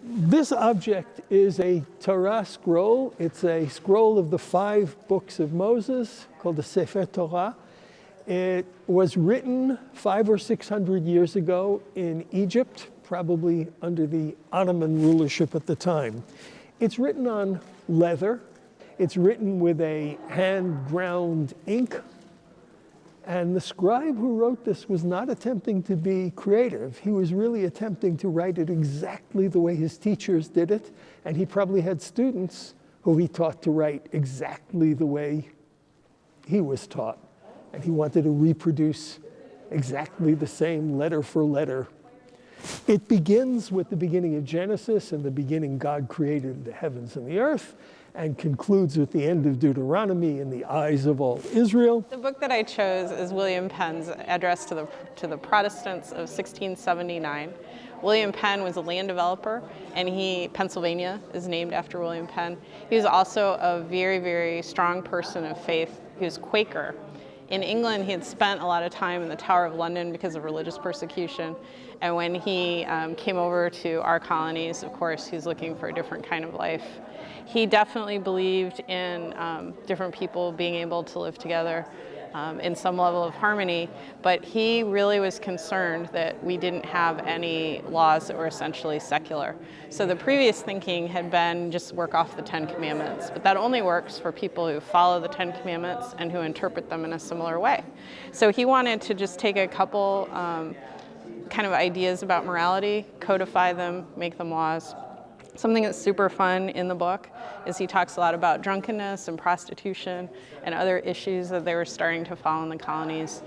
This object is a Torah scroll. It's a scroll of the 5 books of Moses called the Sefer Torah. It was written 500 or 600 years ago in Egypt, probably under the Ottoman rulership at the time. It's written on leather. It's written with a hand-ground ink. And the scribe who wrote this was not attempting to be creative. He was really attempting to write it exactly the way his teachers did it. And he probably had students who he taught to write exactly the way he was taught. And he wanted to reproduce exactly the same letter for letter. It begins with the beginning of Genesis. In the beginning, God created the heavens and the earth, and concludes with the end of Deuteronomy in the eyes of all Israel. The book that I chose is William Penn's Address to the Protestants of 1679. William Penn was a land developer, and Pennsylvania is named after William Penn. He was also a very, very strong person of faith. He was Quaker. In England, he had spent a lot of time in the Tower of London because of religious persecution. And when he came over to our colonies, of course, he's looking for a different kind of life. He definitely believed in different people being able to live together in some level of harmony, but he really was concerned that we didn't have any laws that were essentially secular. So the previous thinking had been just work off the 10 Commandments, but that only works for people who follow the 10 Commandments and who interpret them in a similar way. So he wanted to just take a couple kind of ideas about morality, codify them, make them laws. Something that's super fun in the book is he talks a lot about drunkenness and prostitution and other issues that they were starting to fall in the colonies.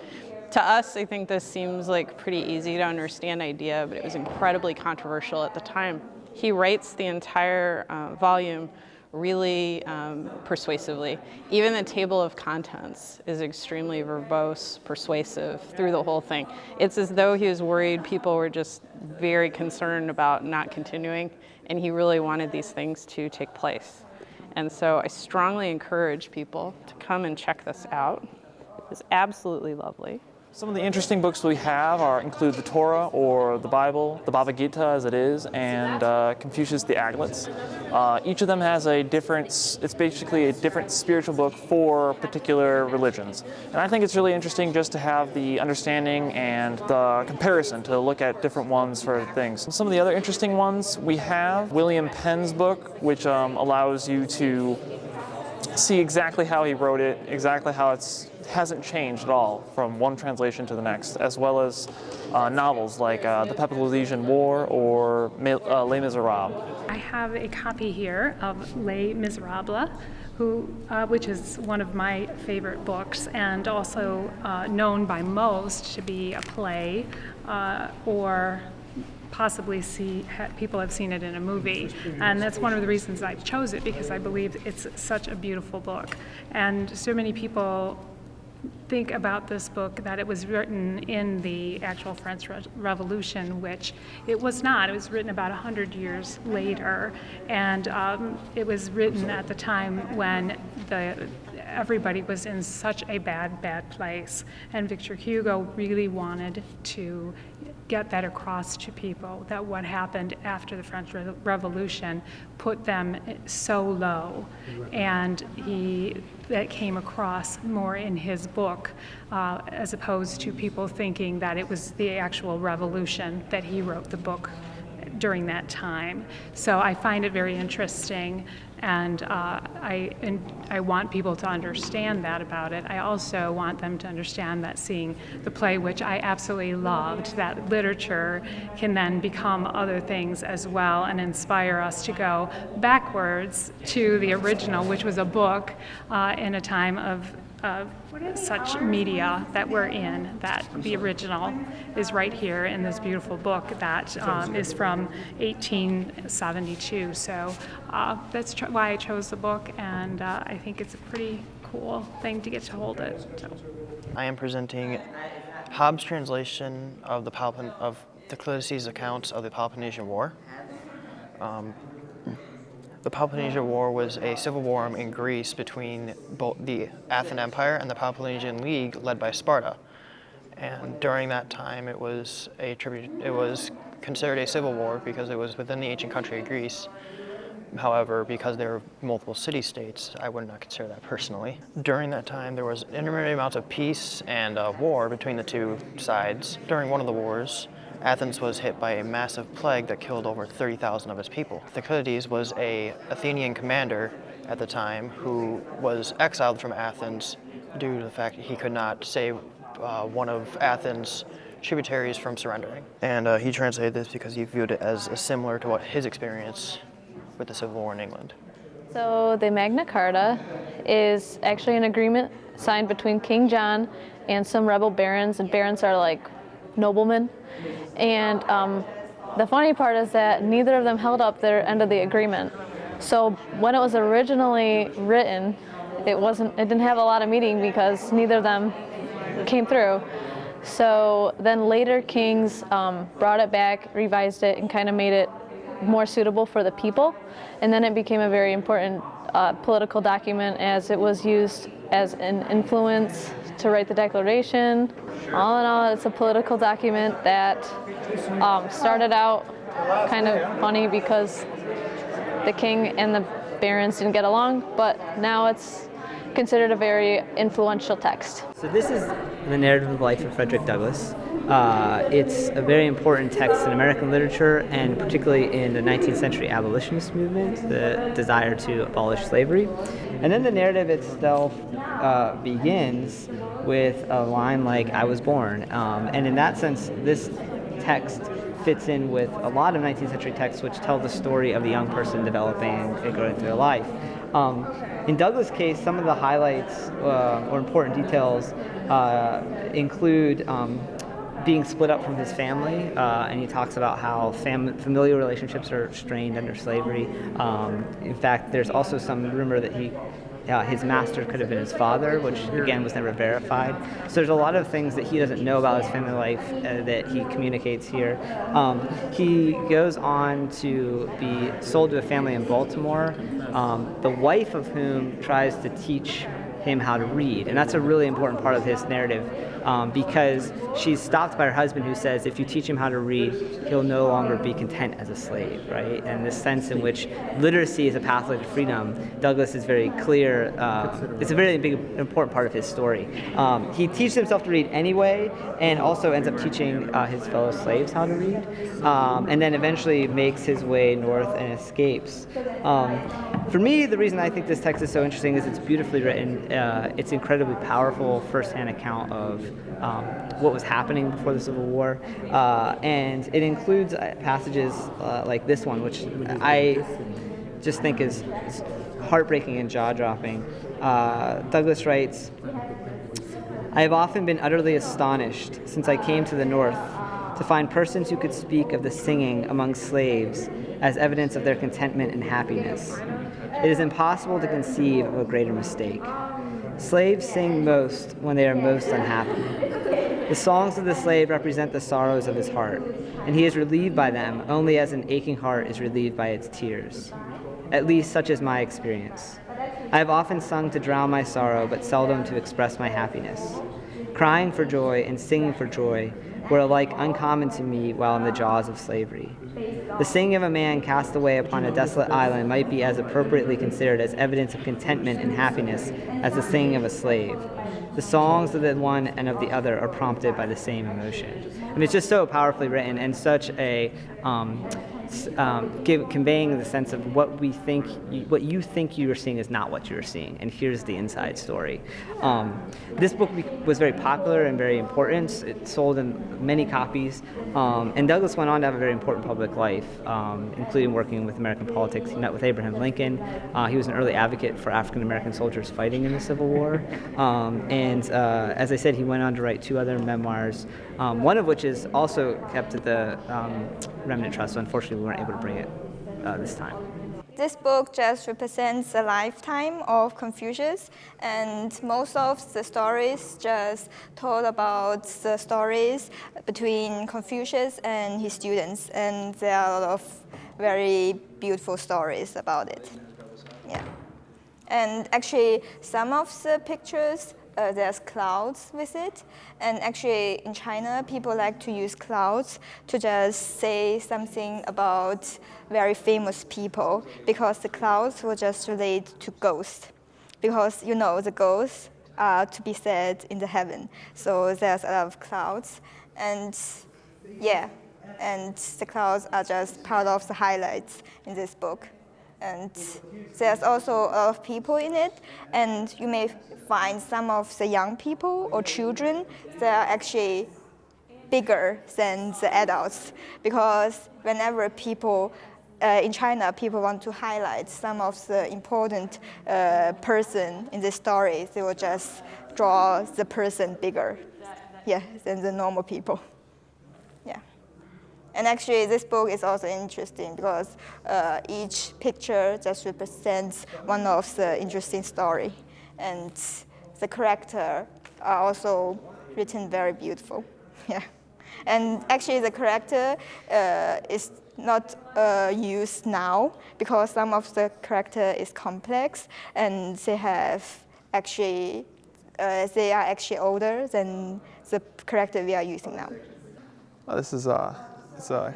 To us, I think this seems like a pretty easy to understand idea, but it was incredibly controversial at the time. He writes the entire volume really persuasively. Even the table of contents is extremely verbose, persuasive through the whole thing. It's as though he was worried people were just very concerned about not continuing, and he really wanted these things to take place. And so I strongly encourage people to come and check this out. It is absolutely lovely. Some of the interesting books we have include the Torah, or the Bible, the Bhagavad Gita as it is, and Confucius, the Aglets. Each of them has it's basically a different spiritual book for particular religions. And I think it's really interesting just to have the understanding and the comparison to look at different ones for things. Some of the other interesting ones we have William Penn's book, which allows you to see exactly how he wrote it, exactly how hasn't changed at all from one translation to the next, as well as novels like The Peloponnesian War or Les Miserables. I have a copy here of Les Miserables, which is one of my favorite books, and also known by most to be a play or possibly people have seen it in a movie. And that's one of the reasons I chose it, because I believe it's such a beautiful book. And so many people think about this book that it was written in the actual French Revolution, which it was not. It was written about 100 years later, and it was written at the time when everybody was in such a bad place. And Victor Hugo really wanted to get that across to people, that what happened after the French Revolution put them so low. And that came across more in his book, as opposed to people thinking that it was the actual revolution that he wrote the book during that time. So I find it very interesting, and I want people to understand that about it. I also want them to understand that seeing the play, which I absolutely loved, that literature can then become other things as well and inspire us to go backwards to the original, which was a book in a time of such media that we're in, that the original is right here in this beautiful book that is from 1872. So that's why I chose the book, and I think it's a pretty cool thing to get to hold it. So. I am presenting Hobbes' translation of Thucydides's accounts of the Peloponnesian War. The Peloponnesian War was a civil war in Greece between both the Athenian Empire and the Peloponnesian League, led by Sparta. And during that time, it was considered a civil war because it was within the ancient country of Greece. However, because there were multiple city-states, I would not consider that personally. During that time, there was intermittent amounts of peace and war between the two sides. During one of the wars, Athens was hit by a massive plague that killed over 30,000 of its people. Thucydides was an Athenian commander at the time who was exiled from Athens due to the fact that he could not save one of Athens' tributaries from surrendering. And he translated this because he viewed it as similar to what his experience with the Civil War in England. So the Magna Carta is actually an agreement signed between King John and some rebel barons, and barons are like noblemen. And the funny part is that neither of them held up their end of the agreement. So when it was originally written, it didn't have a lot of meaning because neither of them came through. So then later kings brought it back, revised it, and kind of made it more suitable for the people. And then it became a very important political document as it was used as an influence to write the Declaration. All in all, it's a political document that started out kind of funny because the king and the barons didn't get along, but now it's considered a very influential text. So this is the narrative of the life of Frederic Douglass. It's a very important text in American literature, and particularly in the 19th century abolitionist movement, the desire to abolish slavery. And then the narrative itself begins with a line like, "I was born." And in that sense, this text fits in with a lot of 19th century texts which tell the story of the young person developing and growing through their life. In Douglas' case, some of the highlights or important details include being split up from his family, and he talks about how familial relationships are strained under slavery. In fact, there's also some rumor that his master could have been his father, which again was never verified. So there's a lot of things that he doesn't know about his family life that he communicates here. He goes on to be sold to a family in Baltimore, the wife of whom tries to teach him how to read. And that's a really important part of his narrative because she's stopped by her husband who says if you teach him how to read, he'll no longer be content as a slave, right? And this sense in which literacy is a pathway to freedom, Douglas is very clear. It's a very big, important part of his story. He teaches himself to read anyway and also ends up teaching his fellow slaves how to read, and then eventually makes his way north and escapes. For me, the reason I think this text is so interesting is it's beautifully written. It's incredibly powerful first-hand account of what was happening before the Civil War, and it includes passages like this one, which I just think is heartbreaking and jaw-dropping. Douglas writes, "I have often been utterly astonished since I came to the North to find persons who could speak of the singing among slaves as evidence of their contentment and happiness. It is impossible to conceive of a greater mistake. Slaves sing most when they are most unhappy. The songs of the slave represent the sorrows of his heart, and he is relieved by them only as an aching heart is relieved by its tears. At least such is my experience. I have often sung to drown my sorrow, but seldom to express my happiness. Crying for joy and singing for joy were alike uncommon to me while in the jaws of slavery. The singing of a man cast away upon a desolate island might be as appropriately considered as evidence of contentment and happiness as the singing of a slave. The songs of the one and of the other are prompted by the same emotion." And it's just so powerfully written and such a conveying the sense of what you think you are seeing is not what you are seeing, and here's the inside story. This book was very popular and very important. It sold in many copies, and Douglas went on to have a very important public life, including working with American politics. He met with Abraham Lincoln. He was an early advocate for African American soldiers fighting in the Civil War, and as I said, he went on to write 2 other memoirs, one of which is also kept at the Remnant Trust, so unfortunately we weren't able to bring it this time. This book just represents a lifetime of Confucius, and most of the stories just told about the stories between Confucius and his students, and there are a lot of very beautiful stories about it. Yeah. And actually, some of the pictures there's clouds with it. And actually in China, people like to use clouds to just say something about very famous people, because the clouds will just relate to ghosts. Because the ghosts are to be said in the heaven. So there's a lot of clouds. And yeah, and the clouds are just part of the highlights in this book. And there's also a lot of people in it, and you may find some of the young people or children that are actually bigger than the adults, because whenever people in China, people want to highlight some of the important person in the story, they will just draw the person bigger, than the normal people. Yeah. And actually, this book is also interesting because each picture just represents one of the interesting story. And the character are also written very beautiful. Yeah. And actually, the character is not used now because some of the character is complex, and they are actually older than the character we are using now. Well, this is it's a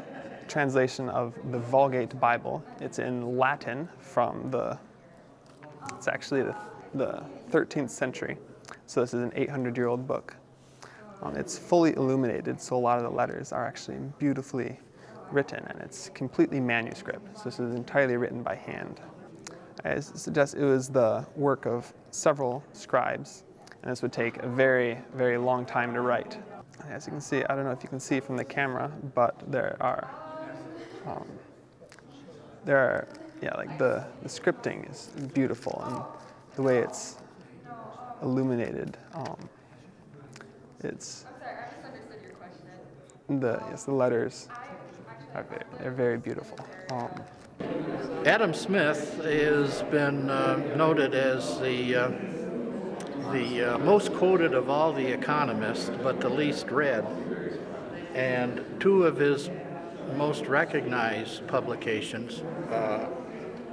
translation of the Vulgate Bible. It's in Latin from it's actually the 13th century. So this is an 800-year-old book. It's fully illuminated, so a lot of the letters are actually beautifully written, and it's completely manuscript. So this is entirely written by hand. I suggest it was the work of several scribes, and this would take a very, very long time to write. As you can see, I don't know if you can see from the camera, but the scripting is beautiful, and the way it's illuminated. The letters they're very beautiful. Adam Smith has been noted as the most quoted of all the economists, but the least read. And two of his most recognized publications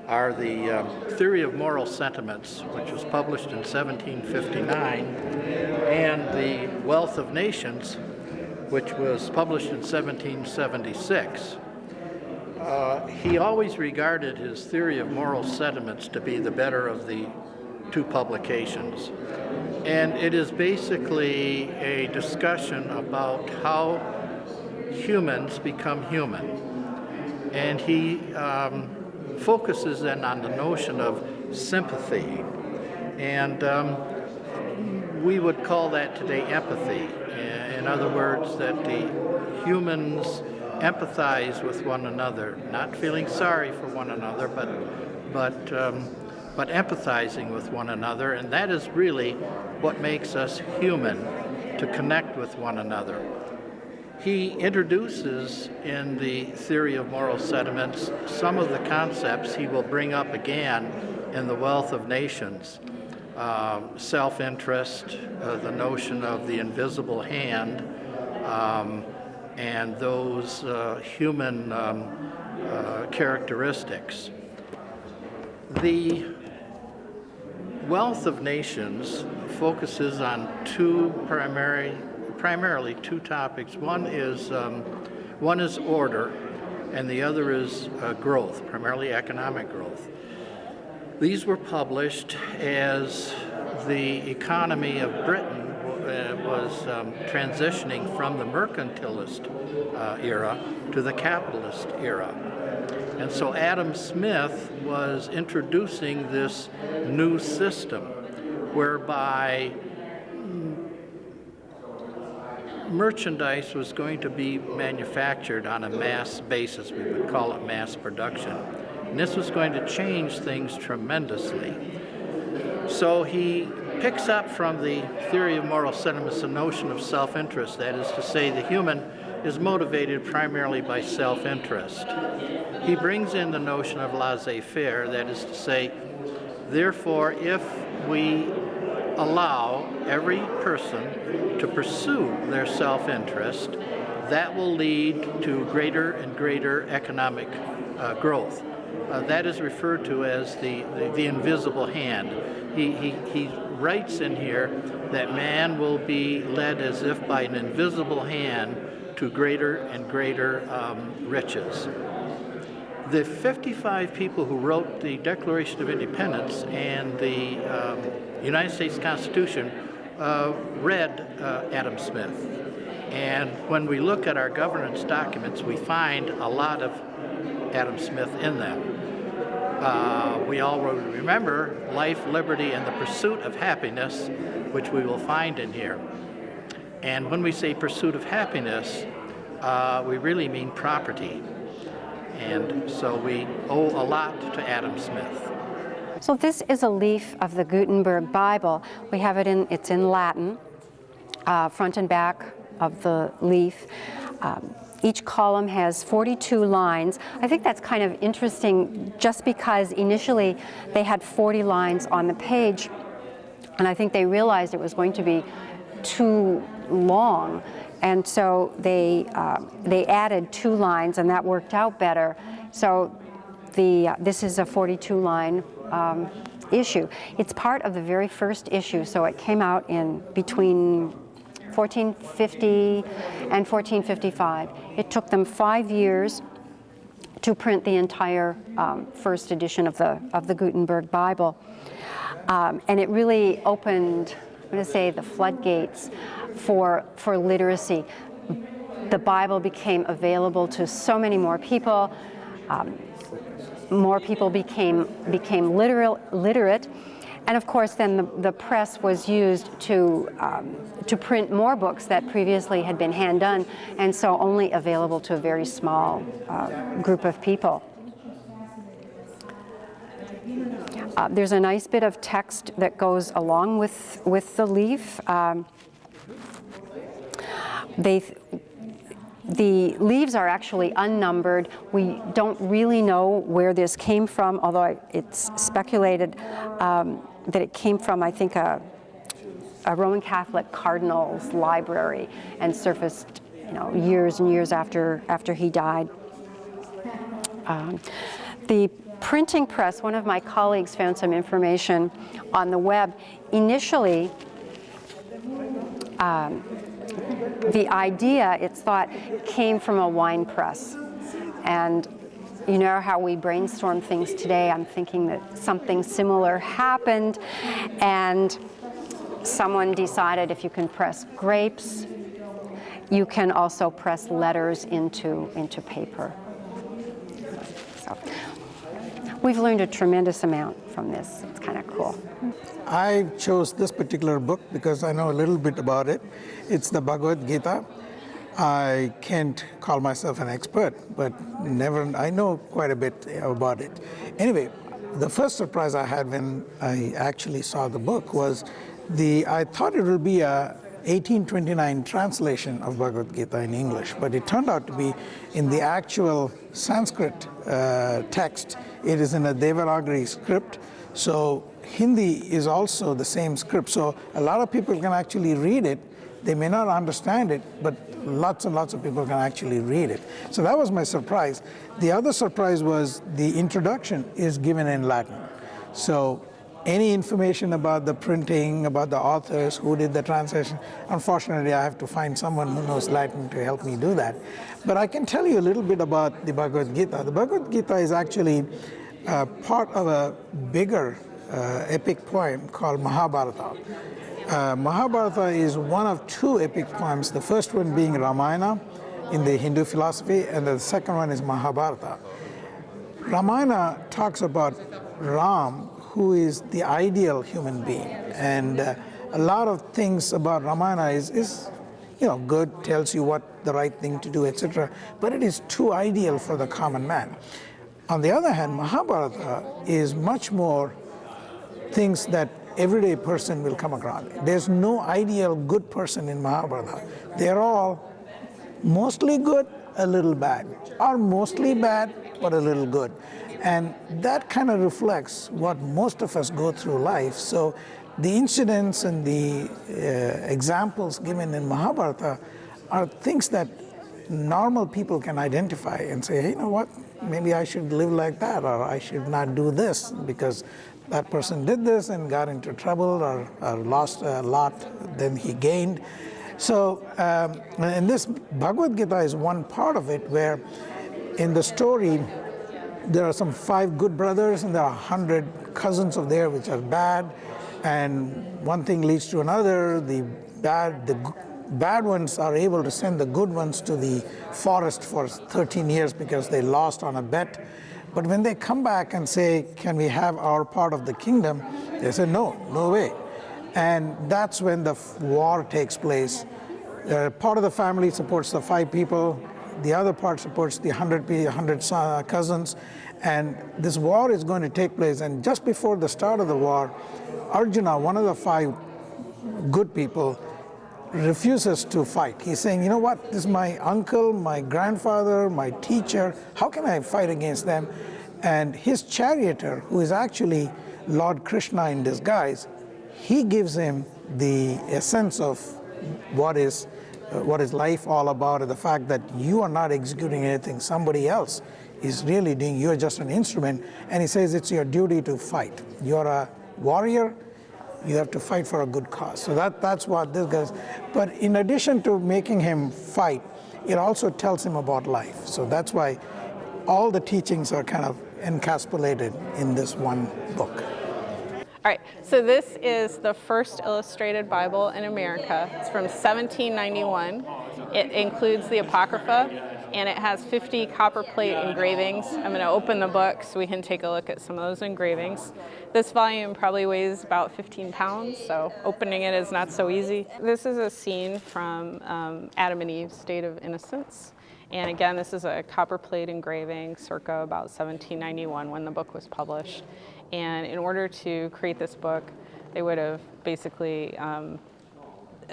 are the Theory of Moral Sentiments, which was published in 1759, and the Wealth of Nations, which was published in 1776. He always regarded his Theory of Moral Sentiments to be the better of the two publications. And it is basically a discussion about how humans become human. And he focuses then on the notion of sympathy. And we would call that today empathy. In other words, that the humans empathize with one another, not feeling sorry for one another, but empathizing with one another, and that is really what makes us human, to connect with one another. He introduces in the Theory of Moral Sentiments some of the concepts he will bring up again in the Wealth of Nations. Self-interest, the notion of the invisible hand, and those human characteristics. The Wealth of Nations focuses on primarily two topics. One is order, and the other is growth, primarily economic growth. These were published as the economy of Britain was transitioning from the mercantilist era to the capitalist era. And so Adam Smith was introducing this new system whereby merchandise was going to be manufactured on a mass basis. We would call it mass production. And this was going to change things tremendously. So he picks up from the Theory of Moral Sentiments the notion of self-interest. That is to say, the human is motivated primarily by self-interest. He brings in the notion of laissez-faire. That is to say, therefore, if we allow every person to pursue their self-interest, that will lead to greater and greater economic growth. That is referred to as the invisible hand. He writes in here that man will be led as if by an invisible hand to greater and greater riches. The 55 people who wrote the Declaration of Independence and the United States Constitution read Adam Smith. And when we look at our governance documents, we find a lot of Adam Smith in them. We all remember life, liberty, and the pursuit of happiness, which we will find in here. And when we say pursuit of happiness, we really mean property. And so we owe a lot to Adam Smith. So this is a leaf of the Gutenberg Bible. We have it's in Latin, front and back of the leaf. Each column has 42 lines. I think that's kind of interesting just because initially they had 40 lines on the page, and I think they realized it was going to be too long, and so they added 2 lines, and that worked out better. So this is a 42-line issue. It's part of the very first issue, so it came out in between 1450 and 1455. It took them 5 years to print the entire first edition of the Gutenberg Bible, and it really opened, I'm going to say, the floodgates for literacy. The Bible became available to so many more people. More people became literate. And of course, then the press was used to print more books that previously had been hand done, and so only available to a very small group of people. There's a nice bit of text that goes along with the leaf. The leaves are actually unnumbered. We don't really know where this came from, although it's speculated that it came from, I think, a Roman Catholic cardinal's library and surfaced, years and years after he died. The printing press, one of my colleagues found some information on the web. Initially, the idea, it's thought, came from a wine press. And you know how we brainstorm things today. I'm thinking that something similar happened, and someone decided if you can press grapes, you can also press letters into paper. So we've learned a tremendous amount from this. It's kind of cool. I chose this particular book because I know a little bit about it. It's the Bhagavad Gita. I can't call myself an expert, but I know quite a bit about it. Anyway, the first surprise I had when I actually saw the book was I thought it would be a 1829 translation of Bhagavad Gita in English, but it turned out to be in the actual Sanskrit text. It is in a Devanagari script, so Hindi is also the same script. So a lot of people can actually read it. They may not understand it, but lots and lots of people can actually read it. So that was my surprise. The other surprise was the introduction is given in Latin. So any information about the printing, about the authors, who did the translation, unfortunately I have to find someone who knows Latin to help me do that. But I can tell you a little bit about the Bhagavad Gita. The Bhagavad Gita is actually part of a bigger epic poem called Mahabharata. Mahabharata is one of 2 epic poems, the first one being Ramayana in the Hindu philosophy, and the second one is Mahabharata. Ramayana talks about Ram, who is the ideal human being, and a lot of things about Ramayana is good, tells you what the right thing to do, etc., but it is too ideal for the common man. On the other hand, Mahabharata is much more things that everyday person will come across. There's no ideal good person in Mahabharata. They're all mostly good, a little bad, or mostly bad, but a little good. And that kind of reflects what most of us go through life. So the incidents and the examples given in Mahabharata are things that normal people can identify and say, hey, you know what, maybe I should live like that, or I should not do this because that person did this and got into trouble or lost a lot, then he gained. So, and this Bhagavad Gita is one part of it where in the story, there are some 5 good brothers and there are 100 cousins of theirs which are bad, and one thing leads to another. The bad ones are able to send the good ones to the forest for 13 years because they lost on a bet. But when they come back and say, can we have our part of the kingdom? They say, no way. And that's when the war takes place. Part of the family supports the 5 people. The other part supports the 100 cousins. And this war is going to take place. And just before the start of the war, Arjuna, one of the 5 good people, refuses to fight. He's saying, you know what, this is my uncle, my grandfather, my teacher, how can I fight against them? And his charioteer, who is actually Lord Krishna in disguise, he gives him the essence of what is life all about, and the fact that you are not executing anything, somebody else is really doing, you're just an instrument. And he says it's your duty to fight. You're a warrior, you have to fight for a good cause. So that's what this goes. But in addition to making him fight, it also tells him about life. So that's why all the teachings are kind of encapsulated in this one book. All right, so this is the first illustrated Bible in America. It's from 1791. It includes the Apocrypha, and it has 50 copper plate engravings. I'm going to open the book so we can take a look at some of those engravings. This volume probably weighs about 15 pounds, so opening it is not so easy. This is a scene from Adam and Eve's State of Innocence. And again, this is a copper plate engraving circa about 1791 when the book was published. And in order to create this book, they would have basically, a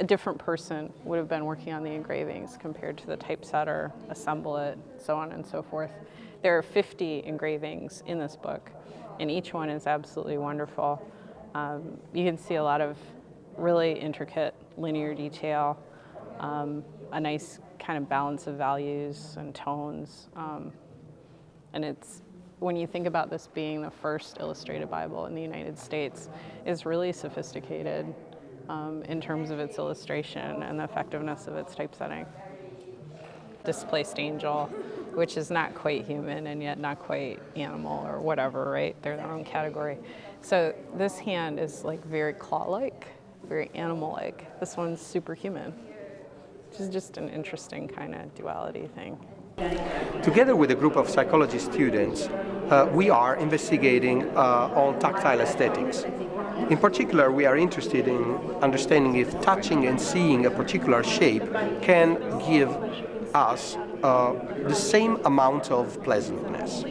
different person would have been working on the engravings compared to the typesetter, assemble it, so on and so forth. There are 50 engravings in this book, and each one is absolutely wonderful. You can see a lot of really intricate linear detail, a nice kind of balance of values and tones, and it's, when you think about this being the first illustrated Bible in the United States, is really sophisticated in terms of its illustration and the effectiveness of its typesetting. Displaced angel, which is not quite human and yet not quite animal or whatever, right? They're their own category. So this hand is like very claw-like, very animal-like. This one's superhuman, which is just an interesting kind of duality thing. Together with a group of psychology students, we are investigating on tactile aesthetics. In particular, we are interested in understanding if touching and seeing a particular shape can give us the same amount of pleasantness.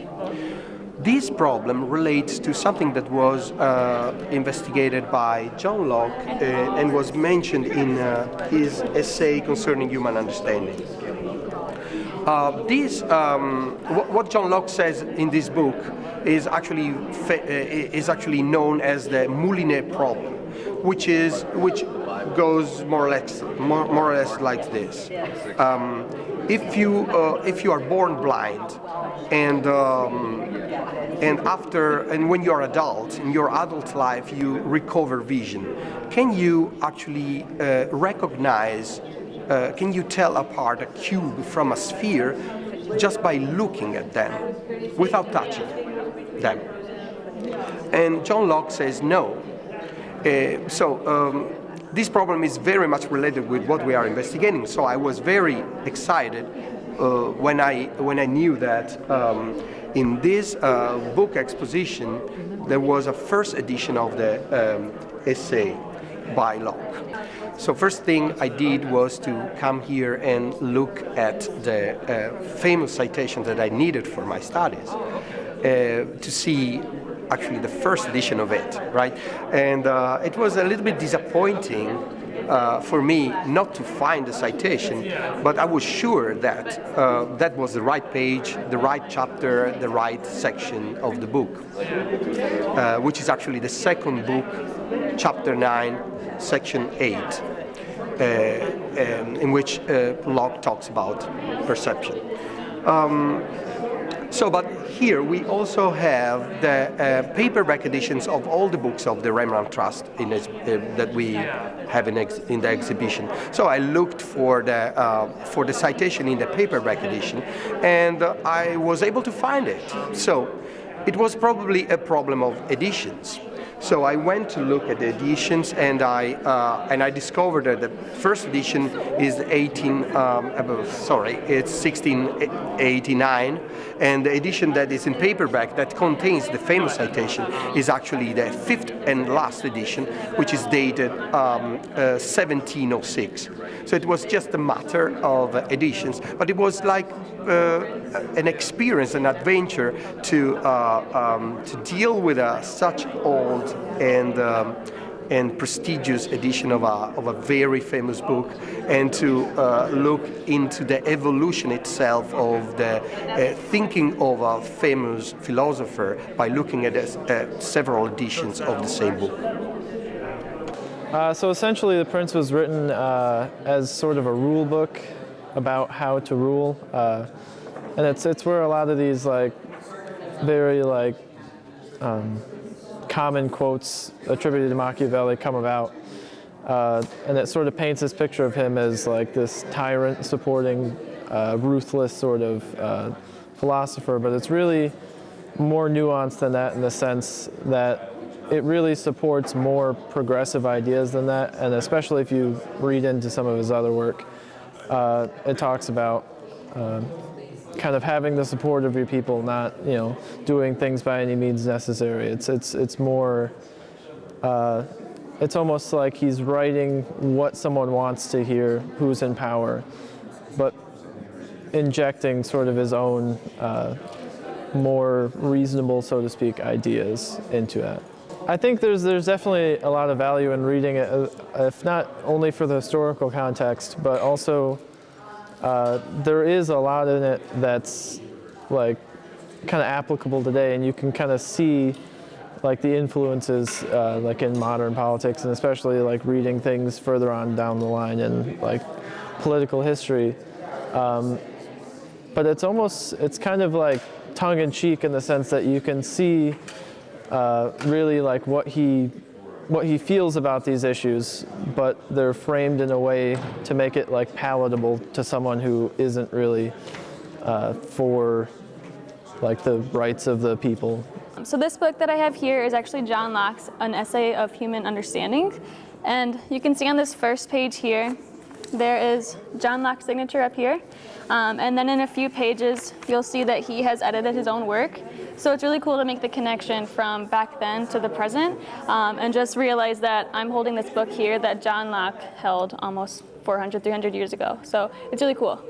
This problem relates to something that was investigated by John Locke and was mentioned in his essay concerning human understanding. What John Locke says in this book is actually known as the Moulinet problem, which goes more or less like this: if you are born blind and when you are adult, in your adult life you recover vision, can you actually recognize? Can you tell apart a cube from a sphere just by looking at them, without touching them? And John Locke says no. This problem is very much related with what we are investigating. So I was very excited when I knew that in this book exposition there was a first edition of the essay by Locke. So first thing I did was to come here and look at the famous citation that I needed for my studies to see actually the first edition of it, right? And it was a little bit disappointing for me not to find the citation, but I was sure that that was the right page, the right chapter, the right section of the book, which is actually the second book, chapter 9, section 8. in which Locke talks about perception. But here we also have the paperback editions of all the books of the Rembrandt Trust that we have in the exhibition. So I looked for the citation in the paperback edition, and I was able to find it. So it was probably a problem of editions. So I went to look at the editions, and I discovered that the first edition is 1689, and the edition that is in paperback that contains the famous citation is actually the fifth and last edition, which is dated 1706. So it was just a matter of editions, but it was like an experience, an adventure to deal with such old and prestigious edition of a very famous book, and to look into the evolution itself of the thinking of a famous philosopher by looking at several editions of the same book. So essentially, The Prince was written as sort of a rule book about how to rule, and it's where a lot of these very common quotes attributed to Machiavelli come about, and it sort of paints this picture of him as this tyrant supporting ruthless sort of philosopher, but it's really more nuanced than that in the sense that it really supports more progressive ideas than that, and especially if you read into some of his other work, it talks about kind of having the support of your people, not doing things by any means necessary. It's more. It's almost like he's writing what someone wants to hear, who's in power, but injecting sort of his own more reasonable, so to speak, ideas into it. I think there's definitely a lot of value in reading it, if not only for the historical context, but also there is a lot in it that's kind of applicable today, and you can kind of see the influences in modern politics, and especially reading things further on down the line in political history. But it's kind of tongue-in-cheek in the sense that you can see really what he feels about these issues, but they're framed in a way to make it palatable to someone who isn't really for the rights of the people. So this book that I have here is actually John Locke's An Essay of Human Understanding, and you can see on this first page here there is John Locke's signature up here, and then in a few pages you'll see that he has edited his own work. So it's really cool to make the connection from back then to the present, and just realize that I'm holding this book here that John Locke held almost 400, 300 years ago. So it's really cool.